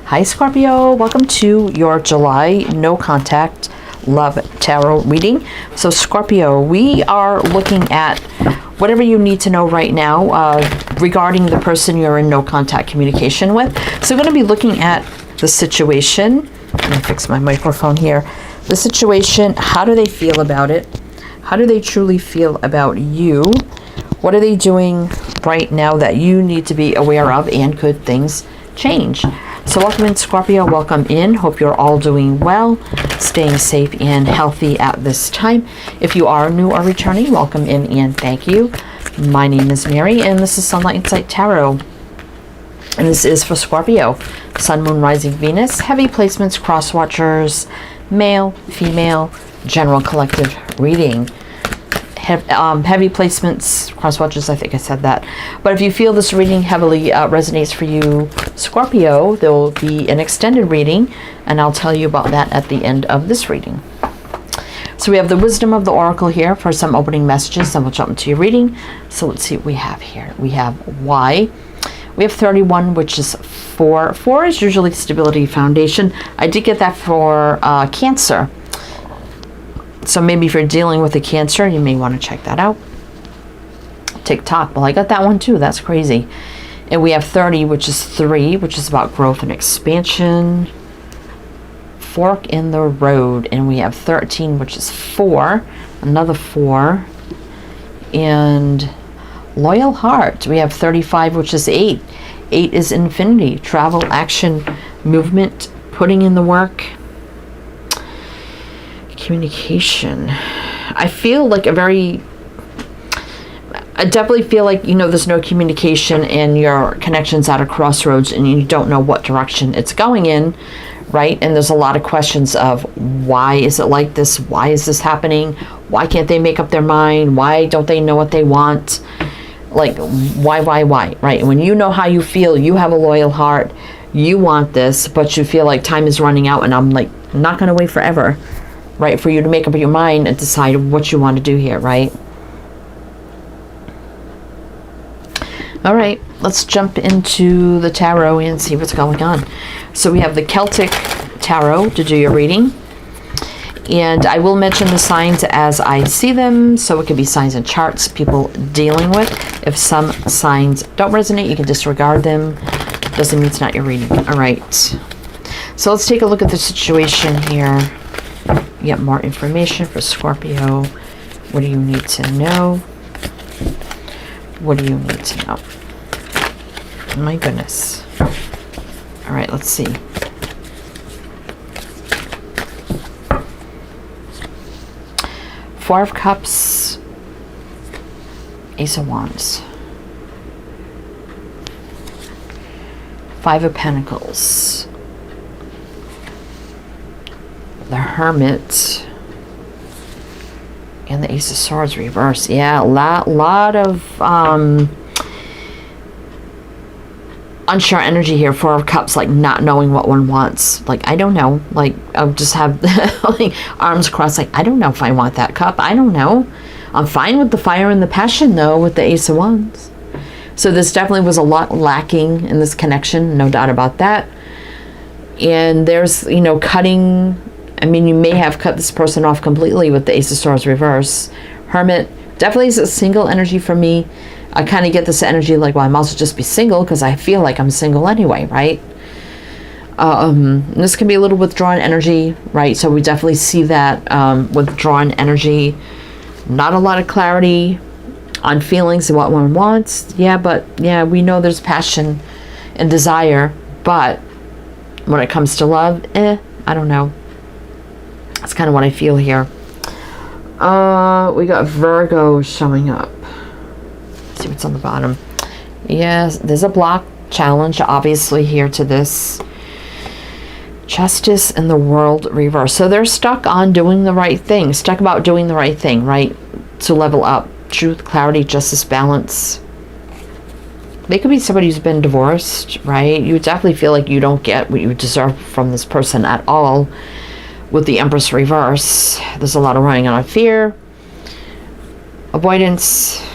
Hi Scorpio, welcome to your July no contact love tarot reading. So Scorpio, we are looking at whatever you need to know right now regarding the person you're in no contact communication with. So we're going to be looking at the situation. Let me fix my microphone here. The situation, how do they feel about it? How do they truly feel about you? What are they doing right now that you need to be aware of, and could things change? So welcome in Scorpio, welcome in. Hope you're all doing well, staying safe and healthy at this time. If you are new or returning, welcome in and thank you. My name is Mary and this is Sunlight Insight Tarot. And this is for Scorpio, Sun, Moon, Rising, Venus, heavy placements, cross watchers, male, female, general collective reading. Heavy placements, cross watchers, I think I said that. But if you feel this reading heavily resonates for you, Scorpio, there will be an extended reading, and I'll tell you about that at the end of this reading. So we have the wisdom of the oracle here for some opening messages, then we'll jump into your reading. So let's see what we have here. We have Y. We have 31, which is 4. 4 is usually stability, foundation. I did get that for Cancer. So maybe if you're dealing with a Cancer, you may want to check that out. TikTok. Well, I got that one too. That's crazy. And we have 30, which is 3, which is about growth and expansion. Fork in the road. And we have 13, which is 4. Another 4. And loyal heart. We have 35, which is 8. 8 is infinity. Travel, action, movement, putting in the work. Communication. I feel like I definitely feel like, there's no communication and your connection's at a crossroads and you don't know what direction it's going in, right? And there's a lot of questions of why is it like this? Why is this happening? Why can't they make up their mind? Why don't they know what they want? Like, why, right? And when you know how you feel, you have a loyal heart, you want this, but you feel like time is running out and I'm like, not going to wait forever. Right, for you to make up your mind and decide what you want to do here, right? All right, let's jump into the tarot and see what's going on. So we have the Celtic Tarot to do your reading. And I will mention the signs as I see them. So it could be signs and charts people dealing with. If some signs don't resonate, you can disregard them. Doesn't mean it's not your reading. All right. So let's take a look at the situation here. Get more information for Scorpio. What do you need to know? What do you need to know? Oh my goodness. All right, let's see. Four of Cups, Ace of Wands, Five of Pentacles, the Hermit, and the Ace of Swords reverse. Yeah, a lot of unsure energy here. Four of Cups, like not knowing what one wants. Like, I don't know. Like, I'll just have like arms crossed. Like, I don't know if I want that cup. I don't know. I'm fine with the fire and the passion, though, with the Ace of Wands. So this definitely was a lot lacking in this connection. No doubt about that. And there's, cutting. I mean, you may have cut this person off completely with the Ace of Swords reverse. Hermit definitely is a single energy for me. I kind of get this energy like, well, I might as well just be single because I feel like I'm single anyway, right? This can be a little withdrawn energy, right? So we definitely see that withdrawn energy. Not a lot of clarity on feelings and what one wants. Yeah, but yeah, we know there's passion and desire. But when it comes to love, I don't know. That's kind of what I feel here. We got Virgo showing up. Let's see what's on the bottom. Yes, there's a block challenge obviously here to this. Justice and the World reverse. So they're stuck on doing the right thing. Stuck about doing the right thing, right? To level up. Truth, clarity, justice, balance. They could be somebody who's been divorced, right? You definitely feel like you don't get what you deserve from this person at all. With the Empress reverse, there's a lot of running out of fear, avoidance,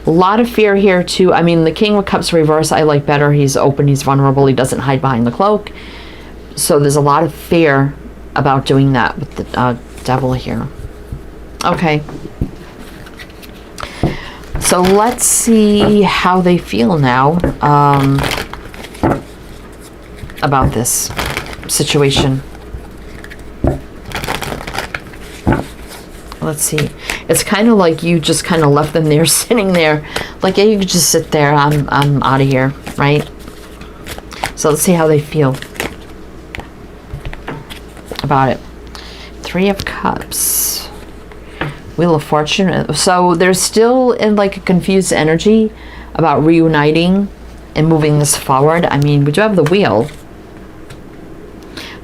A lot of fear here too. I mean, the King of Cups reverse I like better. He's open, he's vulnerable, he doesn't hide behind the cloak. So there's a lot of fear about doing that with the Devil here. Okay. So let's see how they feel now about this situation. Let's see. It's kind of like you just kind of left them there, sitting there. Like, yeah, you could just sit there. I'm out of here, right? So let's see how they feel about it. 3 of Cups. Wheel of Fortune. So they're still in like a confused energy about reuniting and moving this forward. I mean, we do have the Wheel.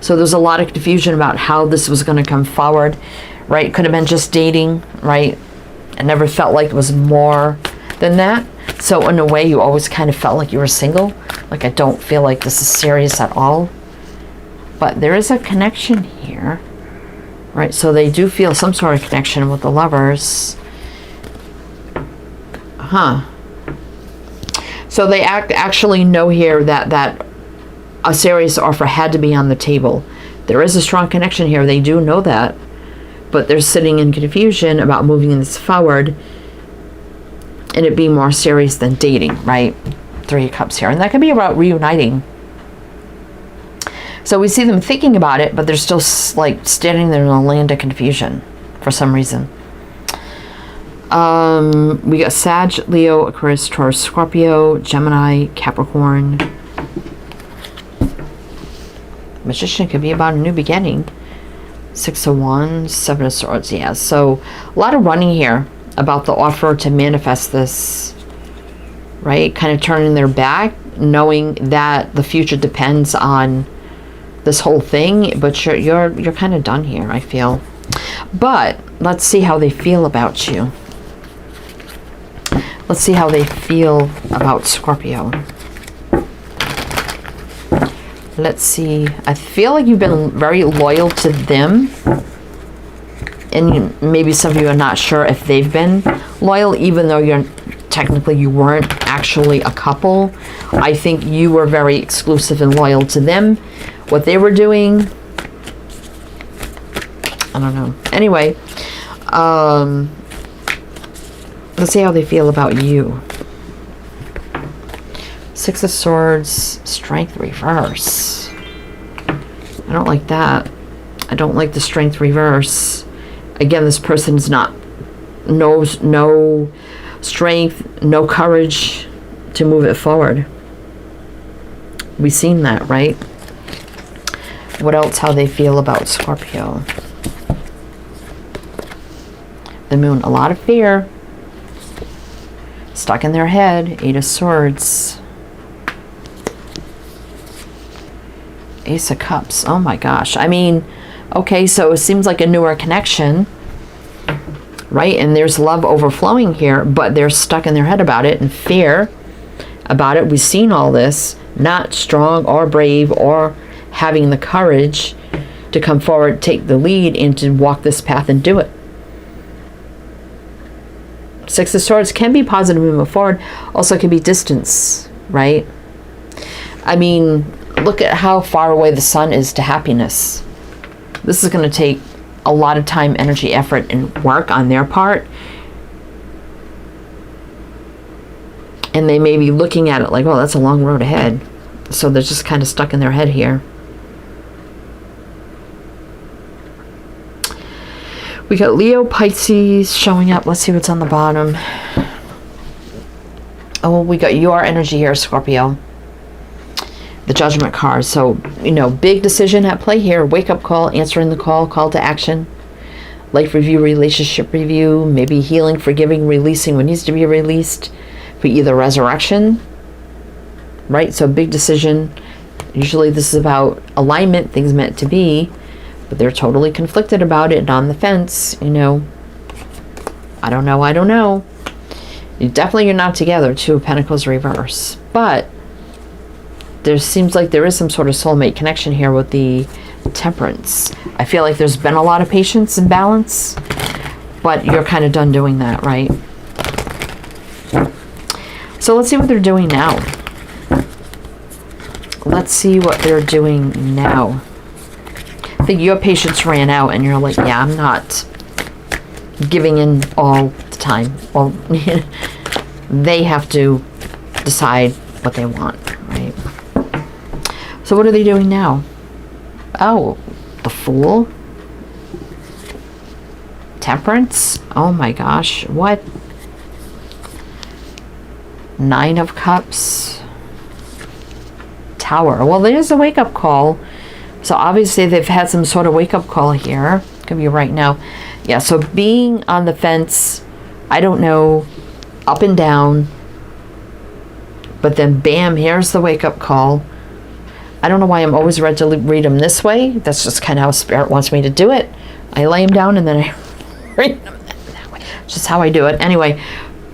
So there's a lot of confusion about how this was going to come forward. Right? Could have been just dating, right? I never felt like it was more than that. So in a way, you always kind of felt like you were single. Like, I don't feel like this is serious at all. But there is a connection here, right? So they do feel some sort of connection with the Lovers. Huh. So they actually know here that a serious offer had to be on the table. There is a strong connection here. They do know that. But they're sitting in confusion about moving this forward and it being more serious than dating, right? 3 of Cups here. And that could be about reuniting. So we see them thinking about it, but they're still like standing there in a land of confusion for some reason. We got Sag, Leo, Aquarius, Taurus, Scorpio, Gemini, Capricorn. Magician could be about a new beginning. 6 of Wands, 7 of Swords, yeah. So a lot of running here about the offer to manifest this, right? Kind of turning their back, knowing that the future depends on this whole thing, but you're kind of done here, I feel. But let's see how they feel about you. Let's see how they feel about Scorpio. Let's see. I feel like you've been very loyal to them. And maybe some of you are not sure if they've been loyal, even though you weren't actually a couple. I think you were very exclusive and loyal to them. What they were doing, I don't know. Anyway, let's see how they feel about you. 6 of Swords, Strength reverse. I don't like that. I don't like the Strength reverse. Again, this person's knows no strength, no courage to move it forward. We've seen that, right? What else? How they feel about Scorpio? The Moon, a lot of fear. Stuck in their head. 8 of Swords. Ace of Cups. Oh my gosh. I mean, okay, so it seems like a newer connection, right? And there's love overflowing here, but they're stuck in their head about it and fear about it. We've seen all this. Not strong or brave or having the courage to come forward, take the lead, and to walk this path and do it. 6 of Swords can be positive movement forward. Also can be distance, right? I mean, look at how far away the Sun is to happiness. This is going to take a lot of time, energy, effort, and work on their part. And they may be looking at it like, oh, that's a long road ahead. So they're just kind of stuck in their head here. We got Leo, Pisces showing up. Let's see what's on the bottom. Oh, we got your energy here, Scorpio. The Judgment card. So, you know, big decision at play here. Wake up call, answering the call, call to action. Life review, relationship review, maybe healing, forgiving, releasing what needs to be released for either resurrection, right? So big decision. Usually this is about alignment, things meant to be, but they're totally conflicted about it and on the fence, you know. I don't know. You're not together. 2 of Pentacles reverse. But there seems like there is some sort of soulmate connection here with the Temperance. I feel like there's been a lot of patience and balance, but you're kind of done doing that, right? So let's see what they're doing now. Let's see what they're doing now. I think your patience ran out and you're like, yeah, I'm not giving in all the time. Well, they have to decide what they want, right? So what are they doing now? Oh, the Fool. Temperance. Oh my gosh. What? Nine of Cups. Tower. Well, there's a wake-up call. So obviously they've had some sort of wake-up call here. Could be right now. Yeah, so being on the fence, I don't know, up and down. But then bam, here's the wake-up call. I don't know why I'm always ready to read them this way. That's just kind of how Spirit wants me to do it. I lay them down and then I read them that way. Just how I do it. Anyway,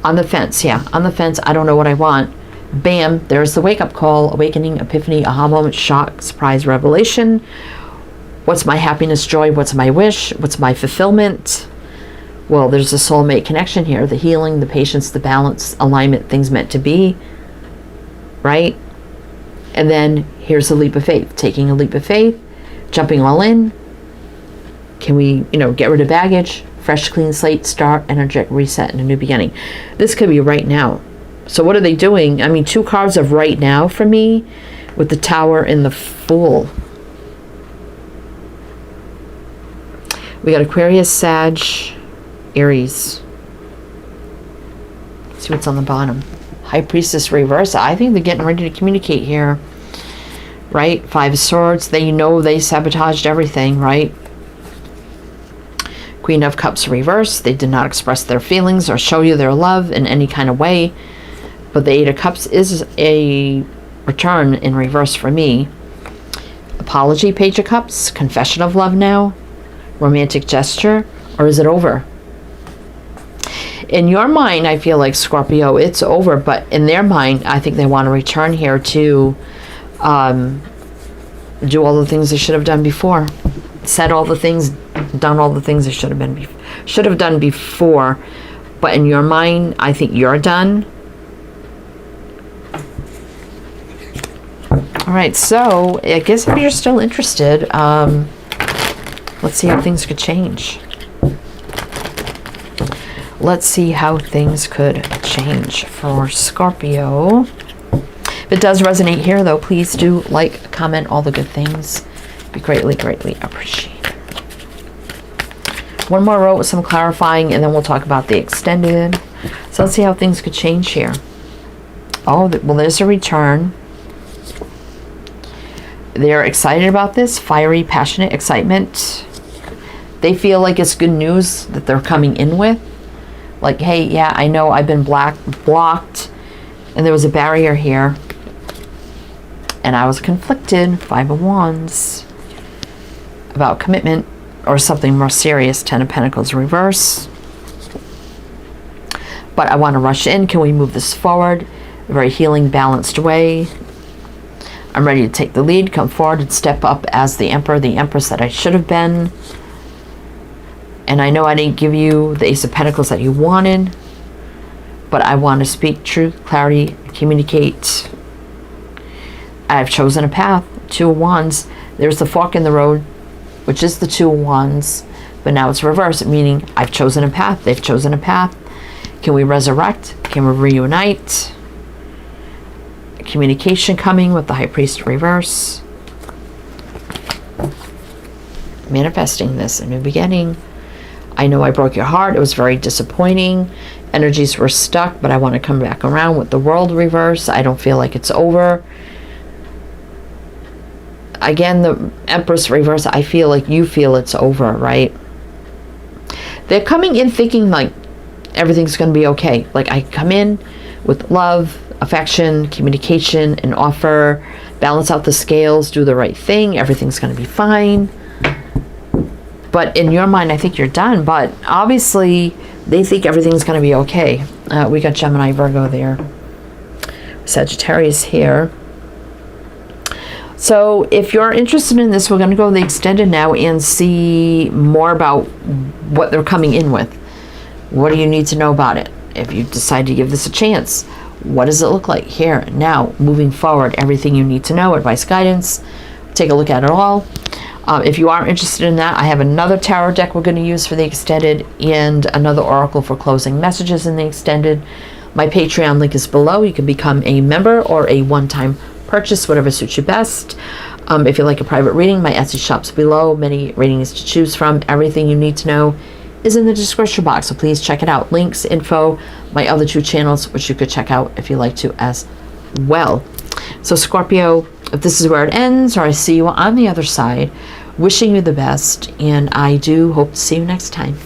on the fence. Yeah, on the fence. I don't know what I want. Bam, there's the wake-up call, awakening, epiphany, aha moment, shock, surprise, revelation. What's my happiness, joy? What's my wish? What's my fulfillment? Well, there's a soulmate connection here, the healing, the patience, the balance, alignment, things meant to be, right? And then here's a leap of faith, taking a leap of faith, jumping all in. Can we, get rid of baggage, fresh, clean slate, start, energetic reset, and a new beginning. This could be right now. So what are they doing? I mean, 2 cards of right now for me with the Tower and the Fool. We got Aquarius, Sag, Aries. Let's see what's on the bottom. High Priestess reverse. I think they're getting ready to communicate here. Right? 5 of Swords. They sabotaged everything, right? Queen of Cups reverse. They did not express their feelings or show you their love in any kind of way. But the 8 of Cups is a return in reverse for me. Apology, Page of Cups. Confession of love now. Romantic gesture. Or is it over? In your mind, I feel like, Scorpio, it's over. But in their mind, I think they want to return here to do all the things they should have done before. Said all the things, done all the things they should have done before. But in your mind, I think you're done. All right, so I guess if you're still interested, let's see how things could change. Let's see how things could change for Scorpio. If it does resonate here, though, please do like, comment, all the good things. Be greatly, greatly appreciated. One more row with some clarifying, and then we'll talk about the extended. So let's see how things could change here. Oh, well, there's a return. They're excited about this. Fiery, passionate excitement. They feel like it's good news that they're coming in with. Like, hey, yeah, I know I've been blocked. And there was a barrier here. And I was conflicted. 5 of Wands. About commitment or something more serious. 10 of Pentacles reverse. But I want to rush in. Can we move this forward? A very healing, balanced way. I'm ready to take the lead, come forward and step up as the Emperor, the Empress that I should have been. And I know I didn't give you the Ace of Pentacles that you wanted, but I want to speak truth, clarity, communicate. I've chosen a path. 2 of Wands. There's the fork in the road, which is the 2 of Wands, but now it's reversed, meaning I've chosen a path. They've chosen a path. Can we resurrect? Can we reunite? Communication coming with the High Priest reverse. Manifesting this, a new beginning. I know I broke your heart. It was very disappointing. Energies were stuck, but I want to come back around with the World reverse. I don't feel like it's over. Again, the Empress reverse, I feel like you feel it's over, right? They're coming in thinking like everything's going to be okay. Like I come in with love, affection, communication, an offer, balance out the scales, do the right thing, everything's going to be fine. But in your mind, I think you're done. But obviously, they think everything's going to be okay. We got Gemini, Virgo there. Sagittarius here. So if you're interested in this, we're going to go to the extended now and see more about what they're coming in with. What do you need to know about it? If you decide to give this a chance. What does it look like here, now, moving forward? Everything you need to know, advice, guidance. Take a look at it all. If you are interested in that, I have another tarot deck we're going to use for the extended and another oracle for closing messages in the extended. My Patreon link is below. You can become a member or a one-time purchase, whatever suits you best. If you like a private reading, my Etsy shop's below. Many readings to choose from. Everything you need to know is in the description box, so please check it out. Links, info, my other 2 channels, which you could check out if you like to as well. So Scorpio, if this is where it ends, or I see you on the other side, wishing you the best, and I do hope to see you next time.